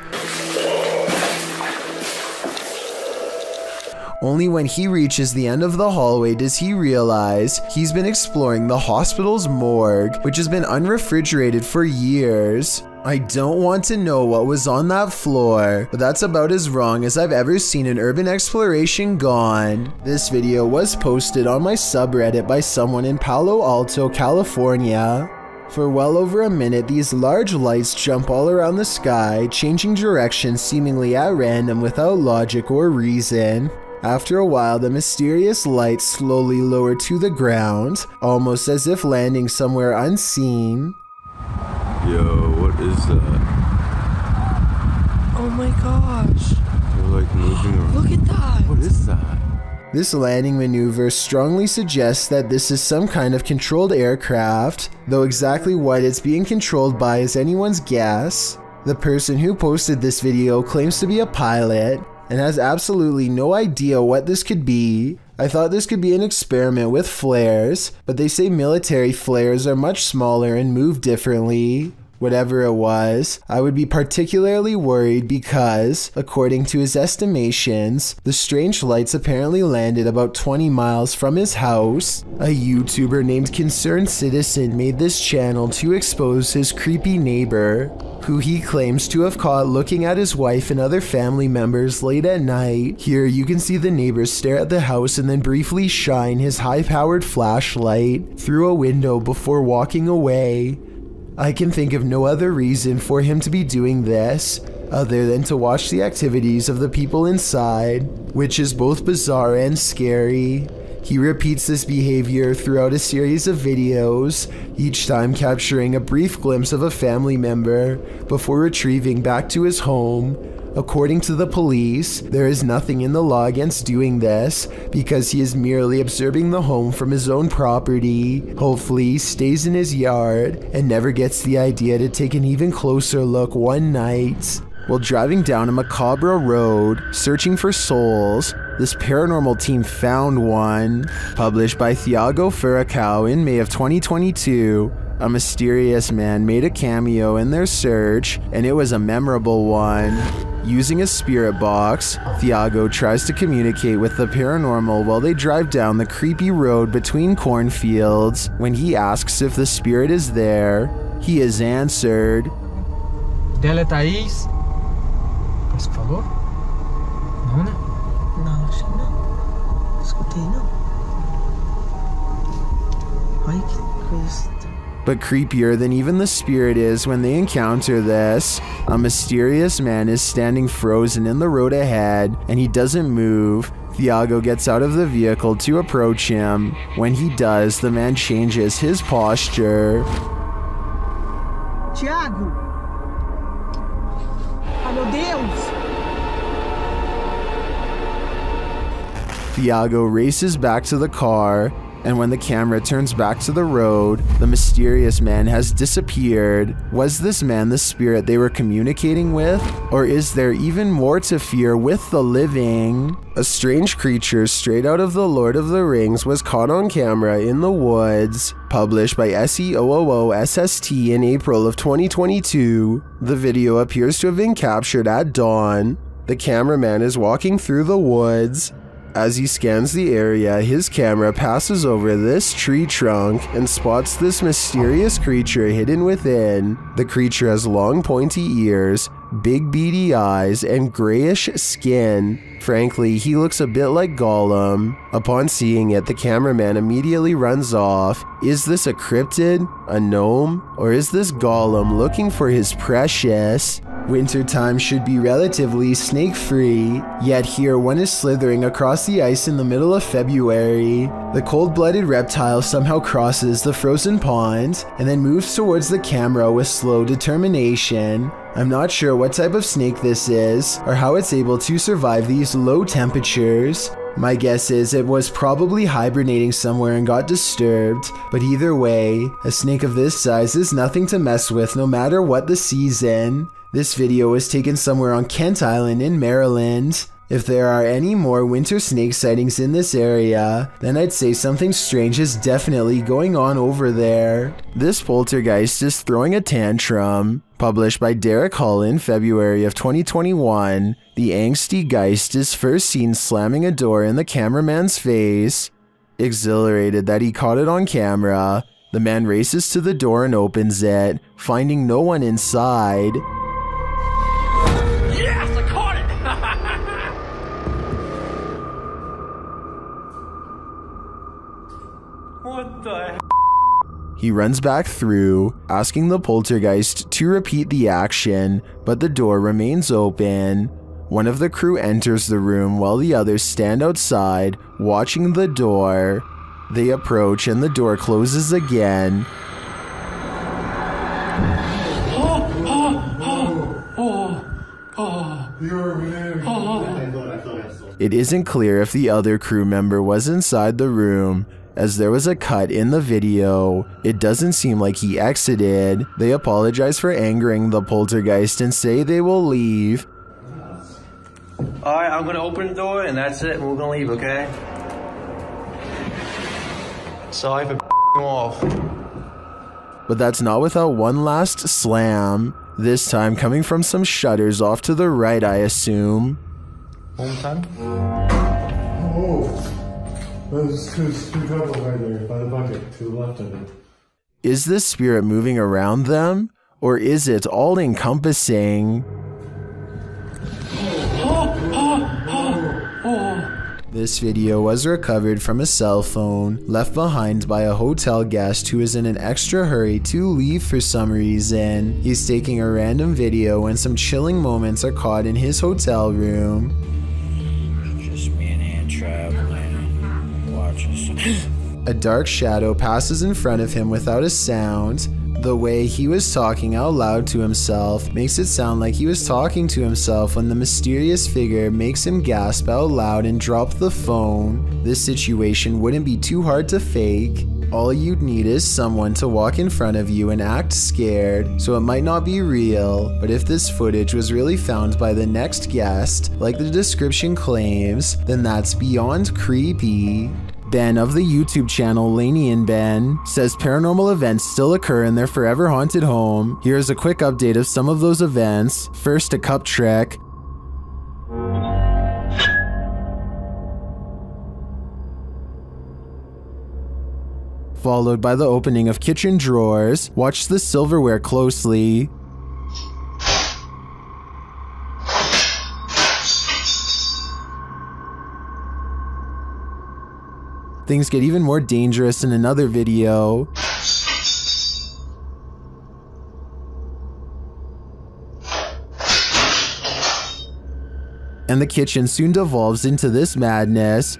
Only when he reaches the end of the hallway does he realize he's been exploring the hospital's morgue, which has been unrefrigerated for years. I don't want to know what was on that floor, but that's about as wrong as I've ever seen an urban exploration gone. This video was posted on my subreddit by someone in Palo Alto, California. For well over a minute, these large lights jump all around the sky, changing direction seemingly at random without logic or reason. After a while, the mysterious lights slowly lower to the ground, almost as if landing somewhere unseen. Yo, what is that? Oh my gosh. They're like moving around. Look at that. What is that? This landing maneuver strongly suggests that this is some kind of controlled aircraft, though exactly what it's being controlled by is anyone's guess. The person who posted this video claims to be a pilot and has absolutely no idea what this could be. I thought this could be an experiment with flares, but they say military flares are much smaller and move differently. Whatever it was, I would be particularly worried because, according to his estimations, the strange lights apparently landed about 20 miles from his house. A YouTuber named Concerned Citizen made this channel to expose his creepy neighbor, who he claims to have caught looking at his wife and other family members late at night. Here you can see the neighbor stare at the house and then briefly shine his high-powered flashlight through a window before walking away. I can think of no other reason for him to be doing this other than to watch the activities of the people inside, which is both bizarre and scary. He repeats this behavior throughout a series of videos, each time capturing a brief glimpse of a family member before retrieving back to his home. According to the police, there is nothing in the law against doing this because he is merely observing the home from his own property. Hopefully he stays in his yard and never gets the idea to take an even closer look one night. While driving down a macabre road, searching for souls, this paranormal team found one. Published by Thiago Furacão in May of 2022, a mysterious man made a cameo in their search, and it was a memorable one. Using a spirit box, Thiago tries to communicate with the paranormal while they drive down the creepy road between cornfields. When he asks if the spirit is there, he is answered. Dela Thaís. Você falou? Não, né? Não, acho que não. Escutei, não. Ai, que coisa. But creepier than even the spirit is when they encounter this, a mysterious man is standing frozen in the road ahead and he doesn't move. Thiago gets out of the vehicle to approach him. When he does, the man changes his posture. Thiago! Oh, meu Deus! Thiago races back to the car, and when the camera turns back to the road, the mysterious man has disappeared. Was this man the spirit they were communicating with? Or is there even more to fear with the living? A strange creature straight out of The Lord of the Rings was caught on camera in the woods. Published by SEOOOSST in April of 2022, the video appears to have been captured at dawn. The cameraman is walking through the woods. As he scans the area, his camera passes over this tree trunk and spots this mysterious creature hidden within. The creature has long pointy ears, big beady eyes, and grayish skin. Frankly, he looks a bit like Gollum. Upon seeing it, the cameraman immediately runs off. Is this a cryptid, a gnome, or is this Gollum looking for his precious? Wintertime should be relatively snake-free, yet here one is slithering across the ice in the middle of February. The cold-blooded reptile somehow crosses the frozen pond and then moves towards the camera with slow determination. I'm not sure what type of snake this is or how it's able to survive these low temperatures. My guess is it was probably hibernating somewhere and got disturbed, but either way, a snake of this size is nothing to mess with no matter what the season. This video was taken somewhere on Kent Island in Maryland. If there are any more winter snake sightings in this area, then I'd say something strange is definitely going on over there. This poltergeist is throwing a tantrum. Published by Derek Hull in February of 2021, the angsty geist is first seen slamming a door in the cameraman's face. Exhilarated that he caught it on camera, the man races to the door and opens it, finding no one inside. Yes, I caught it! What the heck? He runs back through, asking the poltergeist to repeat the action, but the door remains open. One of the crew enters the room while the others stand outside, watching the door. They approach and the door closes again. It isn't clear if the other crew member was inside the room, as there was a cut in the video. It doesn't seem like he exited. They apologize for angering the poltergeist and say they will leave. Alright, I'm gonna open the door and that's it, and we're gonna leave, okay? Sorry for off. But that's not without one last slam, this time coming from some shutters off to the right, I assume. One time? Oh, there's two people right there by the bucket to the left of it. Is this spirit moving around them, or is it all-encompassing? This video was recovered from a cell phone left behind by a hotel guest who is in an extra hurry to leave for some reason. He's taking a random video when some chilling moments are caught in his hotel room. Just me and Ann traveling, watching. A dark shadow passes in front of him without a sound. The way he was talking out loud to himself makes it sound like he was talking to himself when the mysterious figure makes him gasp out loud and drop the phone. This situation wouldn't be too hard to fake. All you'd need is someone to walk in front of you and act scared, so it might not be real. But if this footage was really found by the next guest, like the description claims, then that's beyond creepy. Ben of the YouTube channel Laney and Ben says paranormal events still occur in their forever haunted home. Here's a quick update of some of those events. First, a cup trick. Followed by the opening of kitchen drawers. Watch the silverware closely. Things get even more dangerous in another video. And the kitchen soon devolves into this madness.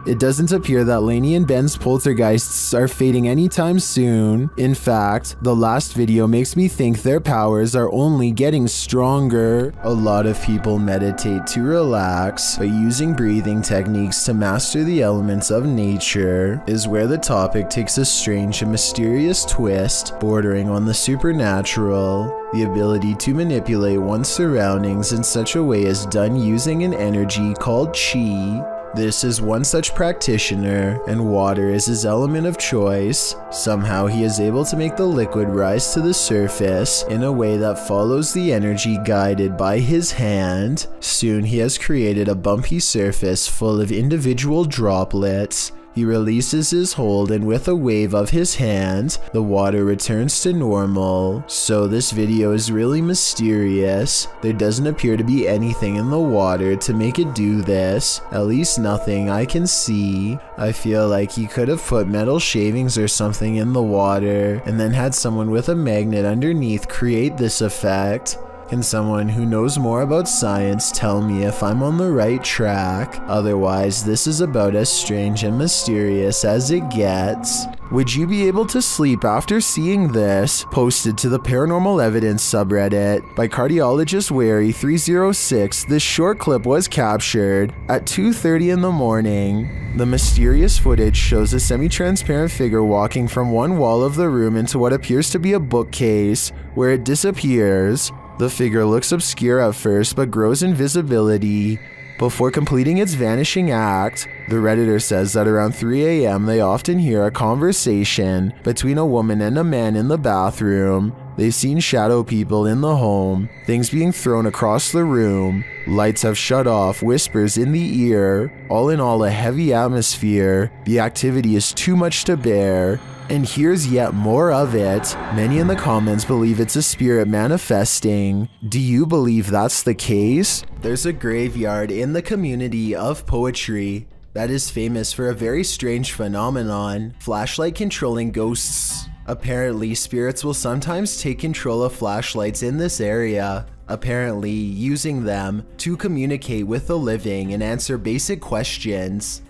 It doesn't appear that Laney and Ben's poltergeists are fading anytime soon. In fact, the last video makes me think their powers are only getting stronger. A lot of people meditate to relax, but using breathing techniques to master the elements of nature is where the topic takes a strange and mysterious twist, bordering on the supernatural. The ability to manipulate one's surroundings in such a way is done using an energy called chi. This is one such practitioner, and water is his element of choice. Somehow he is able to make the liquid rise to the surface in a way that follows the energy guided by his hand. Soon he has created a bumpy surface full of individual droplets. He releases his hold, and with a wave of his hand, the water returns to normal. So this video is really mysterious. There doesn't appear to be anything in the water to make it do this, at least nothing I can see. I feel like he could have put metal shavings or something in the water, and then had someone with a magnet underneath create this effect. Can someone who knows more about science tell me if I'm on the right track? Otherwise, this is about as strange and mysterious as it gets. Would you be able to sleep after seeing this? Posted to the Paranormal Evidence subreddit by cardiologist Wary306, this short clip was captured at 2:30 in the morning. The mysterious footage shows a semi-transparent figure walking from one wall of the room into what appears to be a bookcase, where it disappears. The figure looks obscure at first but grows in visibility before completing its vanishing act. The Redditor says that around 3 a.m. they often hear a conversation between a woman and a man in the bathroom. They've seen shadow people in the home, things being thrown across the room, lights have shut off, whispers in the ear. All in all, a heavy atmosphere. The activity is too much to bear. And here's yet more of it. Many in the comments believe it's a spirit manifesting. Do you believe that's the case? There's a graveyard in the community of poetry that is famous for a very strange phenomenon: flashlight controlling ghosts. Apparently, spirits will sometimes take control of flashlights in this area, apparently using them to communicate with the living and answer basic questions.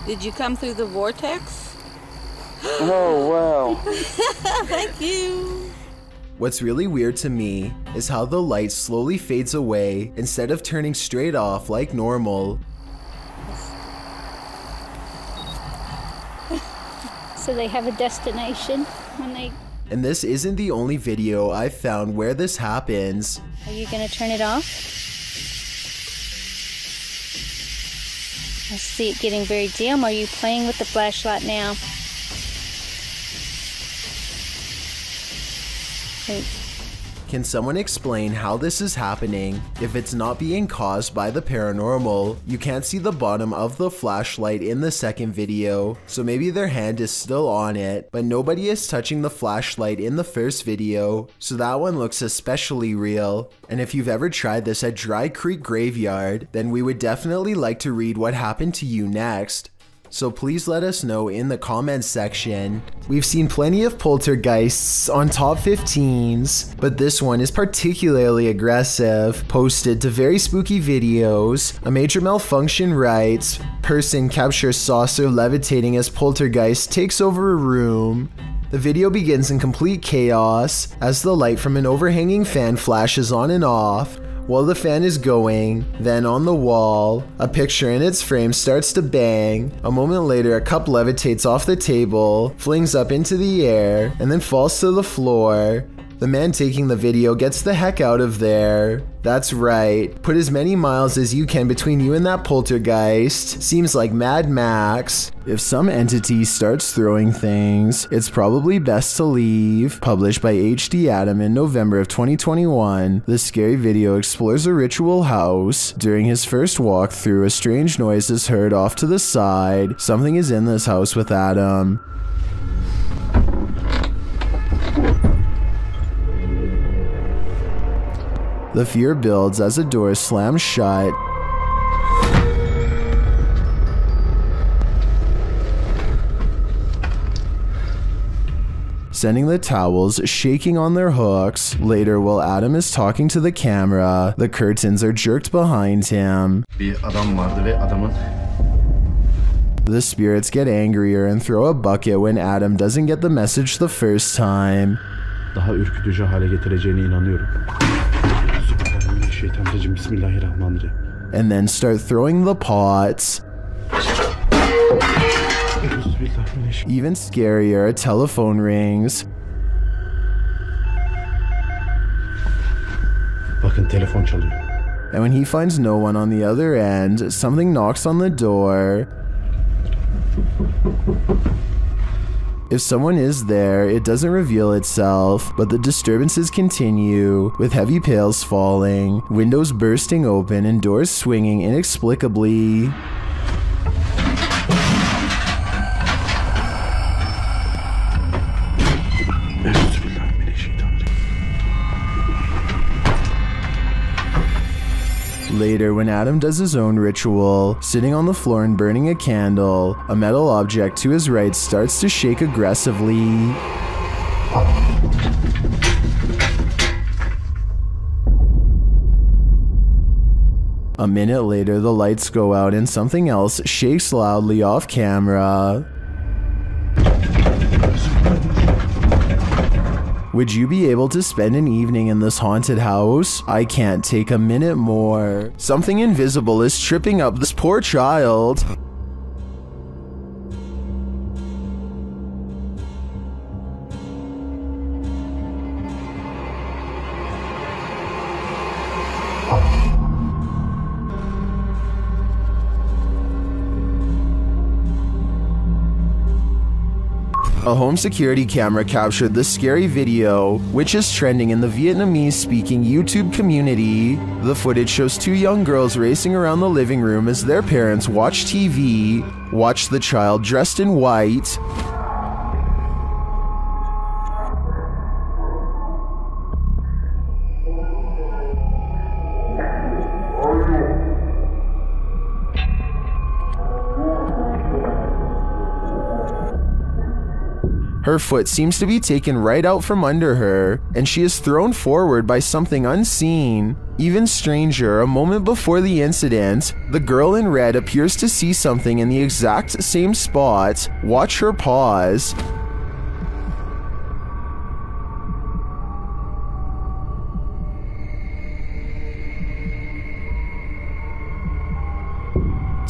Did you come through the vortex? Oh, wow. Thank you. What's really weird to me is how the light slowly fades away instead of turning straight off like normal. So they have a destination when they... And this isn't the only video I've found where this happens. Are you gonna turn it off? I see it getting very dim. Are you playing with the flashlight now? Can someone explain how this is happening if it's not being caused by the paranormal? You can't see the bottom of the flashlight in the second video, so maybe their hand is still on it, but nobody is touching the flashlight in the first video, so that one looks especially real. And if you've ever tried this at Dry Creek Graveyard, then we would definitely like to read what happened to you next. So please let us know in the comments section. We've seen plenty of poltergeists on top 15s, but this one is particularly aggressive. Posted to very spooky videos. A major malfunction writes, person captures saucer levitating as poltergeist takes over a room. The video begins in complete chaos as the light from an overhanging fan flashes on and off while the fan is going. Then on the wall, a picture in its frame starts to bang. A moment later, a cup levitates off the table, flings up into the air, and then falls to the floor. The man taking the video gets the heck out of there. That's right, put as many miles as you can between you and that poltergeist. Seems like Mad Max. If some entity starts throwing things, it's probably best to leave. Published by HD Adam in November of 2021, this scary video explores a ritual house. During his first walkthrough, a strange noise is heard off to the side. Something is in this house with Adam. The fear builds as a door slams shut. Sending the towels shaking on their hooks. Later, while Adam is talking to the camera, the curtains are jerked behind him. The spirits get angrier and throw a bucket when Adam doesn't get the message the first time. Daha ürkütücü hale getireceğine inanıyorum. Bismillahirrahmanirrahim. And then start throwing the pots. Even scarier, a telephone rings. Bakın telefon çalıyor. And when he finds no one on the other end, something knocks on the door. If someone is there, it doesn't reveal itself, but the disturbances continue, with heavy pails falling, windows bursting open, and doors swinging inexplicably. Later, when Adam does his own ritual, sitting on the floor and burning a candle, a metal object to his right starts to shake aggressively. A minute later, the lights go out and something else shakes loudly off camera. Would you be able to spend an evening in this haunted house? I can't take a minute more. Something invisible is tripping up this poor child. A home security camera captured this scary video, which is trending in the Vietnamese-speaking YouTube community. The footage shows two young girls racing around the living room as their parents watch TV. Watch the child dressed in white. Her foot seems to be taken right out from under her, and she is thrown forward by something unseen. Even stranger, a moment before the incident, the girl in red appears to see something in the exact same spot. Watch her pause.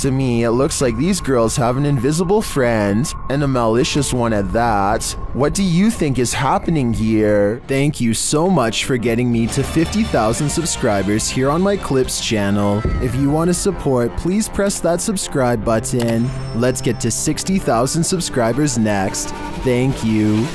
To me, it looks like these girls have an invisible friend, and a malicious one at that. What do you think is happening here? Thank you so much for getting me to 50,000 subscribers here on my Clips channel. If you want to support, please press that subscribe button. Let's get to 60,000 subscribers next. Thank you.